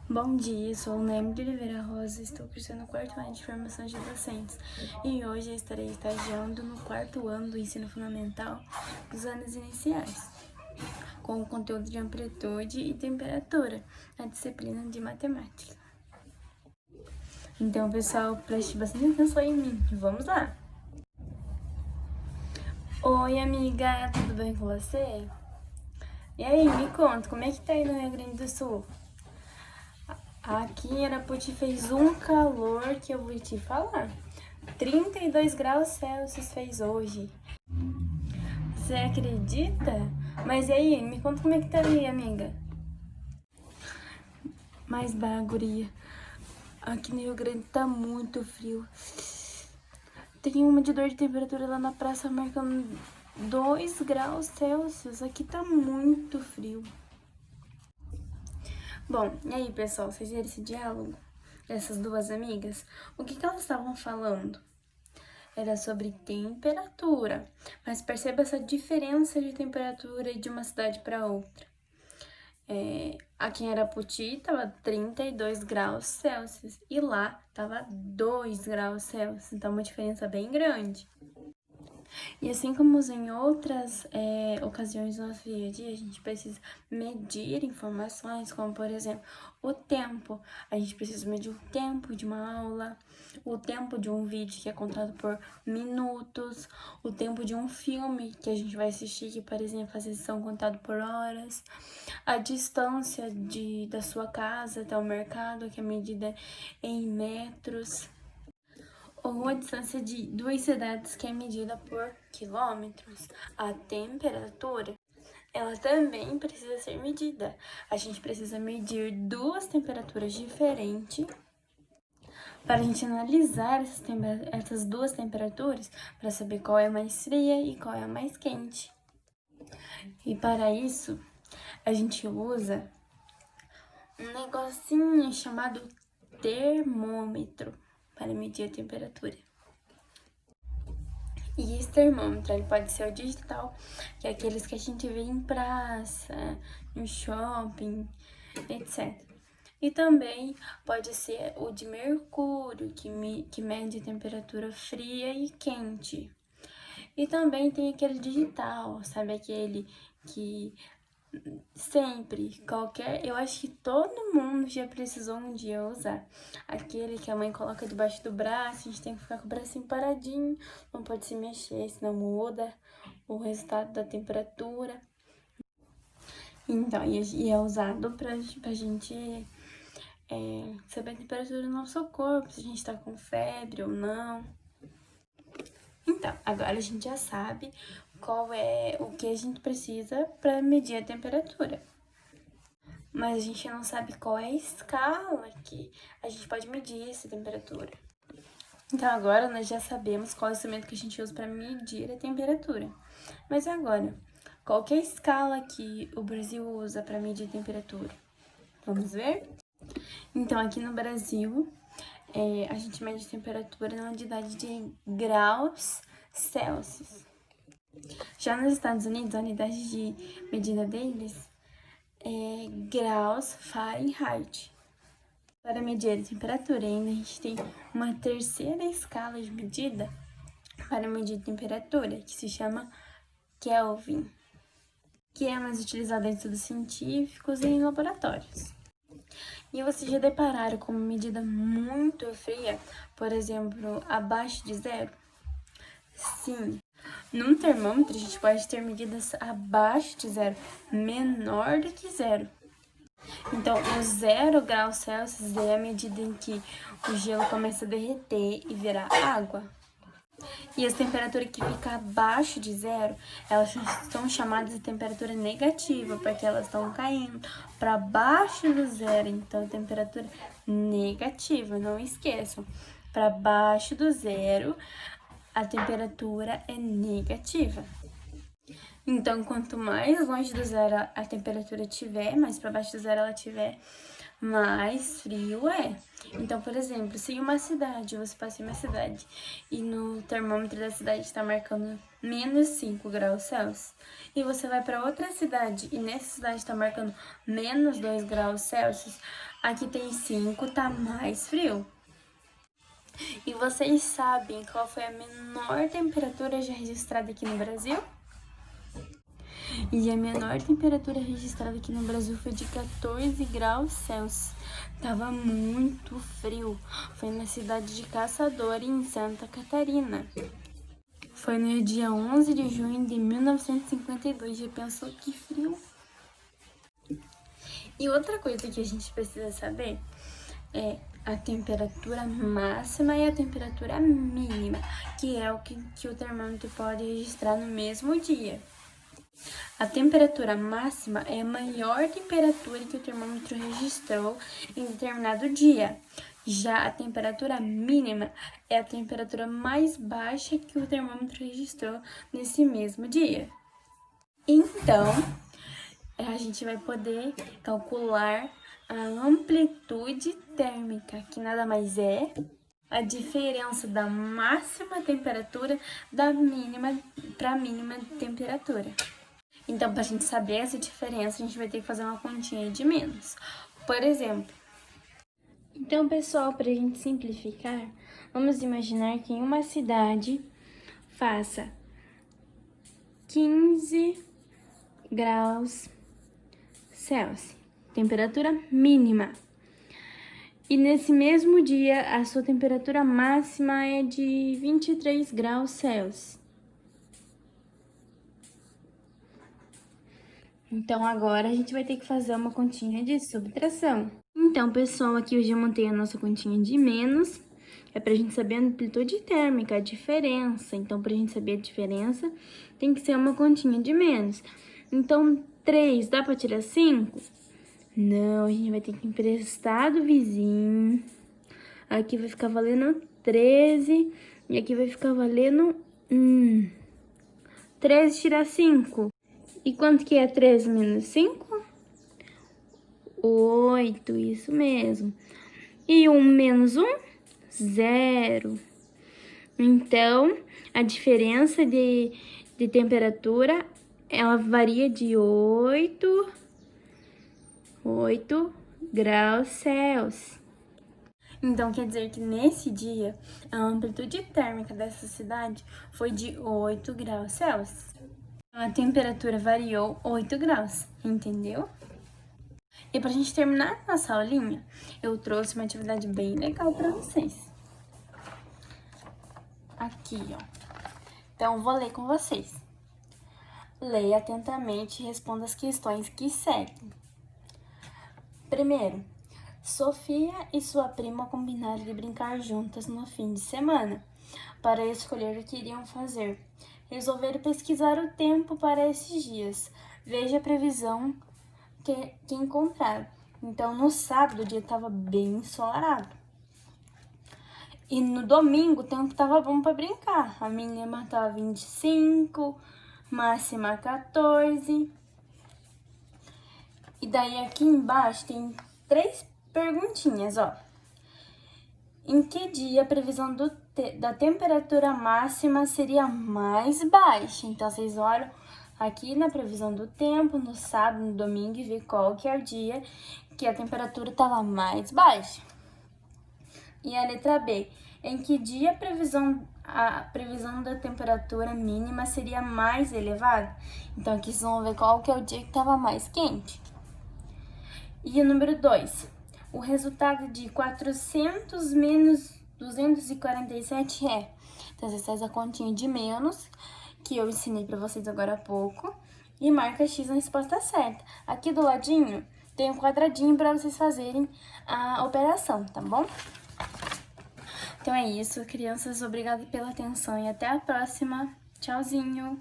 Bom dia, sou Neme de Oliveira Rosa, estou cursando o quarto ano de formação de docentes e hoje eu estarei estagiando no quarto ano do ensino fundamental dos anos iniciais, com o conteúdo de amplitude e temperatura, na disciplina de matemática. Então, pessoal, preste bastante atenção em mim, vamos lá! Oi, amiga, tudo bem com você? E aí, me conta, como é que tá aí no Rio Grande do Sul? Aqui em Arapoti fez um calor que eu vou te falar. 32 graus Celsius fez hoje. Você acredita? Mas e aí, me conta como é que tá aí, amiga? Mas guria, aqui no Rio Grande tá muito frio. Tem um medidor de temperatura lá na praça marcando 2 graus Celsius. Aqui tá muito frio. Bom, e aí, pessoal, vocês viram esse diálogo dessas duas amigas? O que elas estavam falando? Era sobre temperatura, mas perceba essa diferença de temperatura de uma cidade para outra. Aqui em Arapoti tava 32 graus Celsius e lá tava 2 graus Celsius, então uma diferença bem grande. E assim como em outras ocasiões do nosso dia a dia, a gente precisa medir informações, como por exemplo, o tempo. A gente precisa medir o tempo de uma aula, o tempo de um vídeo que é contado por minutos, o tempo de um filme que a gente vai assistir, que, por exemplo, às vezes são contados por horas, a distância da sua casa até o mercado, que é medida em metros, ou a distância de duas cidades, que é medida por quilômetros. A temperatura, ela também precisa ser medida. A gente precisa medir duas temperaturas diferentes para a gente analisar essas duas temperaturas para saber qual é a mais fria e qual é a mais quente. E para isso, a gente usa um negocinho chamado termômetro para medir a temperatura. E esse termômetro, ele pode ser o digital, que é aqueles que a gente vê em praça, no shopping, etc. E também pode ser o de mercúrio, que mede a temperatura fria e quente. E também tem aquele digital, sabe? Aquele que sempre, eu acho que todo mundo já precisou um dia usar. Aquele que a mãe coloca debaixo do braço, a gente tem que ficar com o bracinho paradinho, não pode se mexer, senão muda o resultado da temperatura. Então, e é usado pra gente saber a temperatura do nosso corpo, se a gente tá com febre ou não. Então, agora a gente já sabe qual é o que a gente precisa para medir a temperatura. Mas a gente não sabe qual é a escala que a gente pode medir essa temperatura. Então agora nós já sabemos qual é o instrumento que a gente usa para medir a temperatura. Mas agora, qual que é a escala que o Brasil usa para medir a temperatura? Vamos ver? Então aqui no Brasil, a gente mede a temperatura na unidade de graus Celsius. Já nos Estados Unidos, a unidade de medida deles é graus Fahrenheit. Para medir a temperatura, ainda a gente tem uma terceira escala de medida para medir a temperatura, que se chama Kelvin, que é mais utilizada em estudos científicos e em laboratórios. E vocês já depararam com uma medida muito fria, por exemplo, abaixo de zero? Sim. Num termômetro, a gente pode ter medidas abaixo de zero, menor do que zero. Então, o 0 graus Celsius é a medida em que o gelo começa a derreter e virar água. E as temperaturas que ficam abaixo de zero, elas são chamadas de temperatura negativa, porque elas estão caindo para baixo do zero. Então, temperatura negativa, não esqueçam. Para baixo do zero, a temperatura é negativa. Então, quanto mais longe do zero a temperatura tiver, mais para baixo do zero ela tiver, mais frio é. Então, por exemplo, se em uma cidade, você passa em uma cidade e no termômetro da cidade está marcando menos 5 graus Celsius, e você vai para outra cidade e nessa cidade está marcando menos 2 graus Celsius, aqui tem 5, tá mais frio. E vocês sabem qual foi a menor temperatura já registrada aqui no Brasil? E a menor temperatura registrada aqui no Brasil foi de 14 graus Celsius. Tava muito frio. Foi na cidade de Caçador, em Santa Catarina. Foi no dia 11 de junho de 1952. Já pensou que frio? E outra coisa que a gente precisa saber é a temperatura máxima e a temperatura mínima, que é o que o termômetro pode registrar no mesmo dia. A temperatura máxima é a maior temperatura que o termômetro registrou em determinado dia. Já a temperatura mínima é a temperatura mais baixa que o termômetro registrou nesse mesmo dia. Então, a gente vai poder calcular a amplitude térmica, que nada mais é a diferença da máxima temperatura da mínima para a mínima temperatura. Então, para a gente saber essa diferença, a gente vai ter que fazer uma continha de menos. Por exemplo, então, pessoal, para a gente simplificar, vamos imaginar que em uma cidade faça 15 graus Celsius, temperatura mínima. E nesse mesmo dia, a sua temperatura máxima é de 23 graus Celsius. Então, agora a gente vai ter que fazer uma continha de subtração. Então, pessoal, aqui eu já montei a nossa continha de menos. É pra gente saber a amplitude térmica, a diferença. Então, pra gente saber a diferença, tem que ser uma continha de menos. Então, 3, dá pra tirar 5? Não, a gente vai ter que emprestar do vizinho. Aqui vai ficar valendo 13. E aqui vai ficar valendo 13 tirar 5. E quanto que é 13 menos 5? 8, isso mesmo. E 1 menos 1? 0. Então, a diferença de temperatura, ela varia de 8 graus Celsius. Então, quer dizer que nesse dia, a amplitude térmica dessa cidade foi de 8 graus Celsius. A temperatura variou 8 graus, entendeu? E pra gente terminar nossa aulinha, eu trouxe uma atividade bem legal pra vocês. Aqui, ó. Então, vou ler com vocês. Leia atentamente e responda as questões que seguem. Primeiro, Sofia e sua prima combinaram de brincar juntas no fim de semana para escolher o que iriam fazer. Resolveram pesquisar o tempo para esses dias. Veja a previsão que encontraram. Então, no sábado, o dia estava bem ensolarado. E no domingo, o tempo estava bom para brincar. A mínima estava 25, máxima 14. E daí, aqui embaixo, tem 3 perguntinhas, ó. Em que dia a previsão da temperatura máxima seria mais baixa? Então, vocês olham aqui na previsão do tempo, no sábado, no domingo, e vê qual que é o dia que a temperatura estava mais baixa. E a letra B, em que dia a previsão da temperatura mínima seria mais elevada? Então, aqui vocês vão ver qual que é o dia que estava mais quente. E o número 2. O resultado de 400 menos 247 é... Então, você faz a continha de menos, que eu ensinei pra vocês agora há pouco, e marca X na resposta certa. Aqui do ladinho tem um quadradinho pra vocês fazerem a operação, tá bom? Então é isso, crianças. Obrigada pela atenção e até a próxima. Tchauzinho!